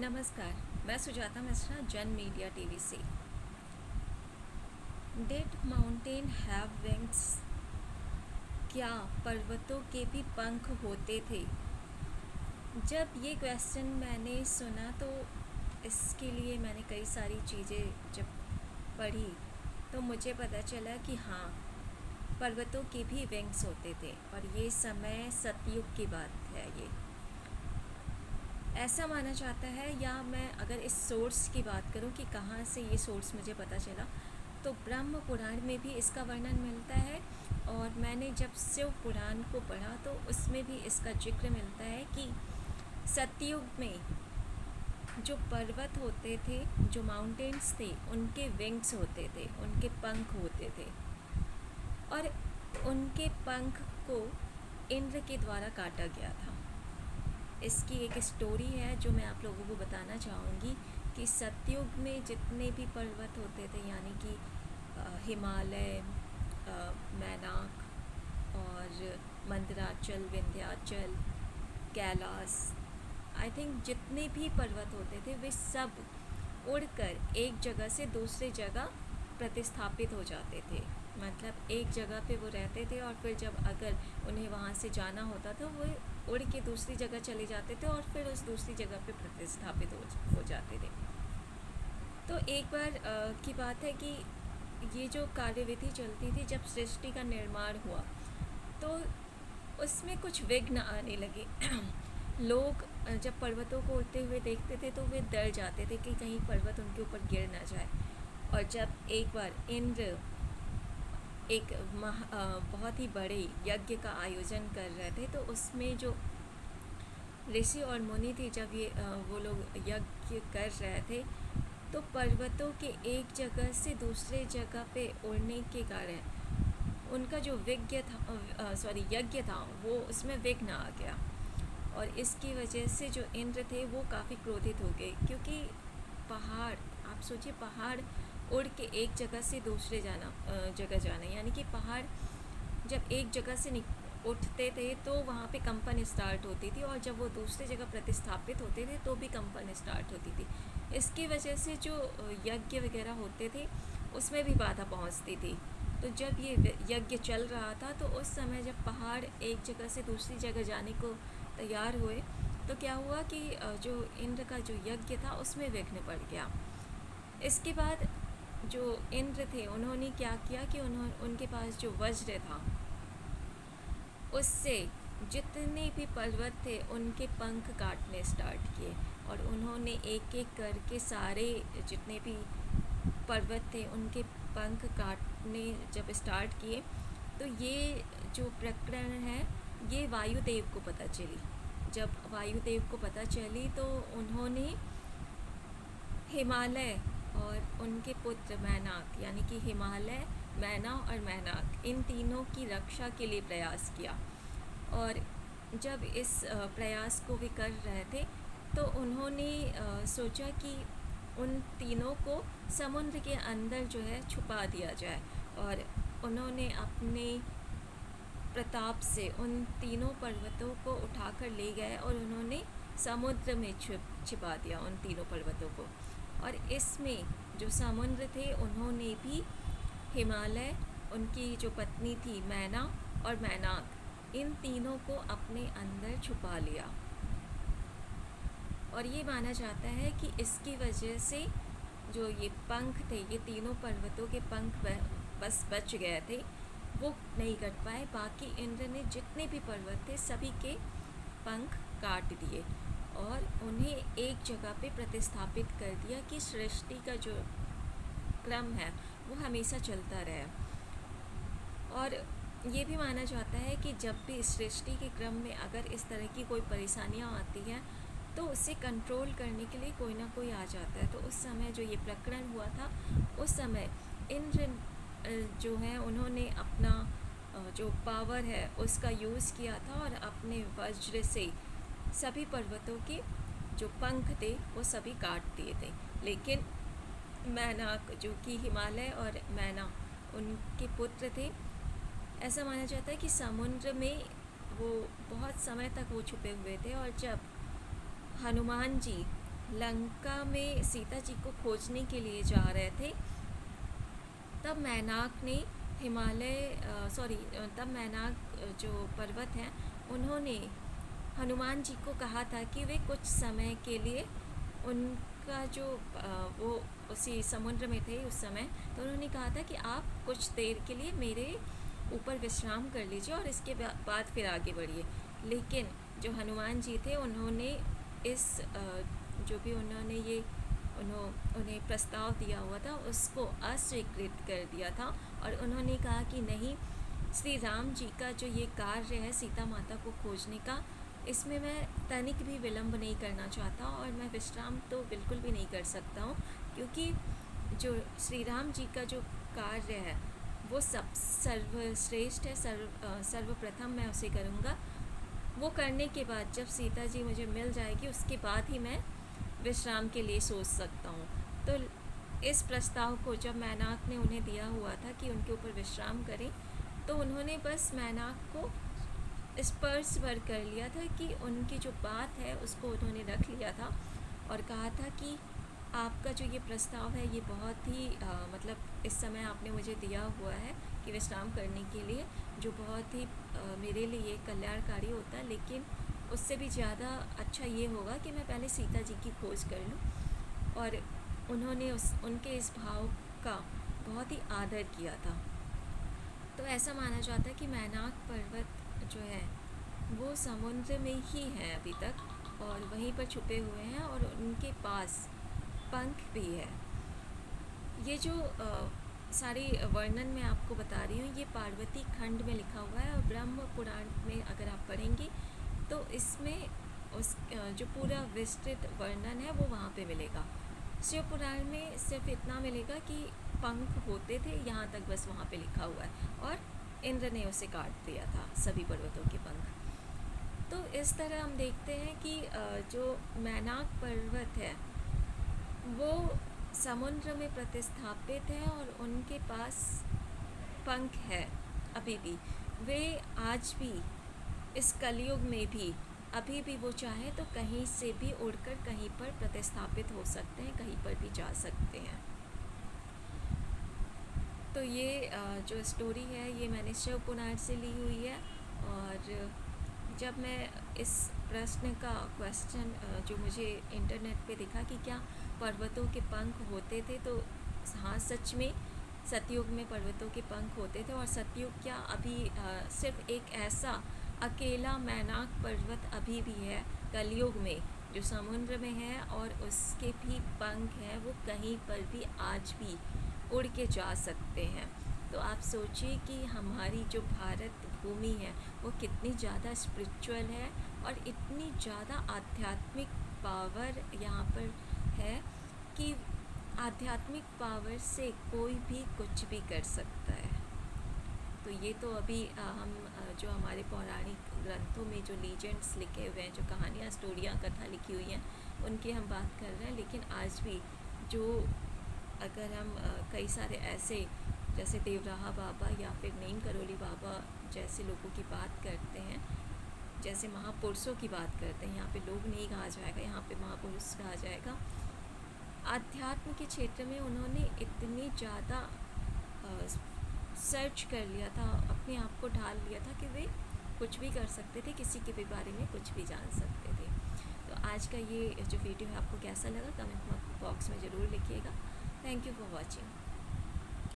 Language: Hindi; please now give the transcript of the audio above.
नमस्कार, मैं सुजाता मिश्रा जन मीडिया टीवी से। Did mountain have wings? क्या पर्वतों के भी पंख होते थे? जब ये क्वेश्चन मैंने सुना तो इसके लिए मैंने कई सारी चीज़ें जब पढ़ी तो मुझे पता चला कि हाँ, पर्वतों के भी विंग्स होते थे और ये समय सतयुग की बात है। ये ऐसा माना जाता है, या मैं अगर इस सोर्स की बात करूं कि कहाँ से ये सोर्स मुझे पता चला, तो ब्रह्म पुराण में भी इसका वर्णन मिलता है। और मैंने जब शिव पुराण को पढ़ा तो उसमें भी इसका जिक्र मिलता है कि सतयुग में जो पर्वत होते थे, जो माउंटेन्स थे, उनके विंग्स होते थे, उनके पंख होते थे। और उनके पंख को इंद्र के द्वारा काटा गया था। इसकी एक स्टोरी है जो मैं आप लोगों को बताना चाहूँगी कि सतयुग में जितने भी पर्वत होते थे, यानी कि हिमालय, मैनाक और मंदराचल, विंध्याचल, कैलाश, आई थिंक जितने भी पर्वत होते थे वे सब उड़कर एक जगह से दूसरी जगह प्रतिस्थापित हो जाते थे। मतलब एक जगह पे वो रहते थे और फिर जब अगर उन्हें वहाँ से जाना होता था वो उड़ के दूसरी जगह चले जाते थे और फिर उस दूसरी जगह पे प्रतिस्थापित हो जाते थे। तो एक बार की बात है कि ये जो कार्यविधि चलती थी, जब सृष्टि का निर्माण हुआ तो उसमें कुछ विघ्न आने लगे। लोग जब पर्वतों को उड़ते हुए देखते थे तो वे डर जाते थे कि कहीं पर्वत उनके ऊपर गिर ना जाए। और जब एक बार इंद्र एक बहुत ही बड़े यज्ञ का आयोजन कर रहे थे, तो उसमें जो ऋषि और मुनि थे, जब ये वो लोग यज्ञ कर रहे थे, तो पर्वतों के एक जगह से दूसरे जगह पे उड़ने के कारण उनका जो यज्ञ था वो उसमें विघ्न आ गया। और इसकी वजह से जो इंद्र थे वो काफ़ी क्रोधित हो गए, क्योंकि पहाड़, आप सोचिए, पहाड़ उड़ के एक जगह से दूसरे जगह जाना, यानी कि पहाड़ जब एक जगह से उठते थे तो वहाँ पे कंपन स्टार्ट होती थी, और जब वो दूसरी जगह प्रतिस्थापित होते थे तो भी कंपन स्टार्ट होती थी। इसकी वजह से जो यज्ञ वगैरह होते थे उसमें भी बाधा पहुँचती थी। तो जब ये यज्ञ चल रहा था तो उस समय जब पहाड़ एक जगह से दूसरी जगह जाने को तैयार हुए तो क्या हुआ कि जो इंद्र का जो यज्ञ था उसमें विघ्न पड़ गया। इसके बाद जो इंद्र थे उन्होंने क्या किया कि उनके पास जो वज्र था उससे जितने भी पर्वत थे उनके पंख काटने स्टार्ट किए, और उन्होंने एक एक करके सारे जितने भी पर्वत थे उनके पंख काटने जब स्टार्ट किए, तो ये जो प्रकरण है ये वायुदेव को पता चली। जब वायुदेव को पता चली तो उन्होंने हिमालय और उनके पुत्र मैनाक, यानी कि हिमालय, मैना और मैनाक, इन तीनों की रक्षा के लिए प्रयास किया। और जब इस प्रयास को वे कर रहे थे तो उन्होंने सोचा कि उन तीनों को समुद्र के अंदर जो है छुपा दिया जाए, और उन्होंने अपने प्रताप से उन तीनों पर्वतों को उठाकर ले गए और उन्होंने समुद्र में छिपा दिया उन तीनों पर्वतों को। और इसमें जो समुद्र थे उन्होंने भी हिमालय, उनकी जो पत्नी थी मैना और मैनाक, इन तीनों को अपने अंदर छुपा लिया। और ये माना जाता है कि इसकी वजह से जो ये पंख थे, ये तीनों पर्वतों के पंख बस बच गए थे, वो नहीं कट पाए। बाकी इंद्र ने जितने भी पर्वत थे सभी के पंख काट दिए और उन्हें एक जगह पे प्रतिस्थापित कर दिया कि सृष्टि का जो क्रम है वो हमेशा चलता रहे। और ये भी माना जाता है कि जब भी सृष्टि के क्रम में अगर इस तरह की कोई परेशानियाँ आती हैं तो उसे कंट्रोल करने के लिए कोई ना कोई आ जाता है। तो उस समय जो ये प्रकरण हुआ था, उस समय इंद्र जो है उन्होंने अपना जो पावर है उसका यूज़ किया था और अपने वज्र से सभी पर्वतों के जो पंख थे वो सभी काट दिए थे। लेकिन मैनाक, जो कि हिमालय और मैना उनके पुत्र थे, ऐसा माना जाता है कि समुद्र में वो बहुत समय तक वो छुपे हुए थे, और जब हनुमान जी लंका में सीता जी को खोजने के लिए जा रहे थे, तब मैनाक ने तब मैनाक जो पर्वत हैं उन्होंने हनुमान जी को कहा था कि वे कुछ समय के लिए उनका जो वो उसी समुद्र में थे उस समय, तो उन्होंने कहा था कि आप कुछ देर के लिए मेरे ऊपर विश्राम कर लीजिए और इसके बाद फिर आगे बढ़िए। लेकिन जो हनुमान जी थे उन्होंने इस जो भी उन्होंने ये उन्हें प्रस्ताव दिया हुआ था उसको अस्वीकृत कर दिया था, और उन्होंने कहा कि नहीं, श्री राम जी का जो ये कार्य है सीता माता को खोजने का, इसमें मैं तनिक भी विलंब नहीं करना चाहता और मैं विश्राम तो बिल्कुल भी नहीं कर सकता हूँ, क्योंकि जो श्री राम जी का जो कार्य है वो सर्वश्रेष्ठ है, सर्वप्रथम मैं उसे करूँगा। वो करने के बाद जब सीता जी मुझे मिल जाएगी उसके बाद ही मैं विश्राम के लिए सोच सकता हूँ। तो इस प्रस्ताव को जब मैनाक ने उन्हें दिया हुआ था कि उनके ऊपर विश्राम करें, तो उन्होंने बस मैनाक को स्पर्श भर कर लिया था कि उनकी जो बात है उसको उन्होंने रख लिया था और कहा था कि आपका जो ये प्रस्ताव है ये बहुत ही मतलब इस समय आपने मुझे दिया हुआ है कि विश्राम करने के लिए, जो बहुत ही मेरे लिए कल्याणकारी होता है, लेकिन उससे भी ज़्यादा अच्छा ये होगा कि मैं पहले सीता जी की खोज कर लूँ। और उन्होंने उनके इस भाव का बहुत ही आदर किया था। तो ऐसा माना जाता है कि मैनाक पर्वत जो है वो समुद्र में ही है अभी तक, और वहीं पर छुपे हुए हैं और उनके पास पंख भी है। ये जो सारी वर्णन मैं आपको बता रही हूँ ये पार्वती खंड में लिखा हुआ है, और ब्रह्म पुराण में अगर आप पढ़ेंगे तो इसमें उस जो पूरा विस्तृत वर्णन है वो वहाँ पे मिलेगा। शिव पुराण में सिर्फ इतना मिलेगा कि पंख होते थे, यहाँ तक बस वहाँ पे लिखा हुआ है, और इंद्र ने उसे काट दिया था सभी पर्वतों के पंख। तो इस तरह हम देखते हैं कि जो मैनाक पर्वत है वो समुद्र में प्रतिस्थापित है और उनके पास पंख है अभी भी। वे आज भी इस कलयुग में भी अभी भी वो चाहे तो कहीं से भी उड़कर कहीं पर प्रतिस्थापित हो सकते हैं, कहीं पर भी जा सकते हैं। तो ये जो स्टोरी है ये मैंने शिव पुराण से ली हुई है। और जब मैं इस प्रश्न का क्वेश्चन जो मुझे इंटरनेट पे दिखा कि क्या पर्वतों के पंख होते थे, तो हाँ, सच में सतयुग में पर्वतों के पंख होते थे। और सतयुग क्या, अभी सिर्फ एक ऐसा अकेला मैनाक पर्वत अभी भी है कलयुग में जो समुद्र में है, और उसके भी पंख हैं, वो कहीं पर भी आज भी उड़ के जा सकते हैं। तो आप सोचिए कि हमारी जो भारत भूमि है वो कितनी ज़्यादा स्पिरिचुअल है और इतनी ज़्यादा आध्यात्मिक पावर यहाँ पर है कि आध्यात्मिक पावर से कोई भी कुछ भी कर सकता है। तो ये तो अभी हम जो हमारे पौराणिक ग्रंथों में जो लीजेंड्स लिखे हुए हैं, जो कहानियाँ, स्टोरियाँ, कथा लिखी हुई हैं, उनकी हम बात कर रहे हैं। लेकिन आज भी जो अगर हम कई सारे ऐसे जैसे देवराहा बाबा या फिर नीम करोली बाबा जैसे लोगों की बात करते हैं, जैसे महापुरुषों की बात करते हैं, यहाँ पे लोग नहीं कहा जाएगा, यहाँ पे महापुरुष कहा जाएगा। आध्यात्म के क्षेत्र में उन्होंने इतनी ज़्यादा सर्च कर लिया था, अपने आप को ढाल लिया था कि वे कुछ भी कर सकते थे, किसी के भी बारे में कुछ भी जान सकते थे। तो आज का ये जो वीडियो है आपको कैसा लगा कमेंट बॉक्स में ज़रूर लिखिएगा। Thank you for watching.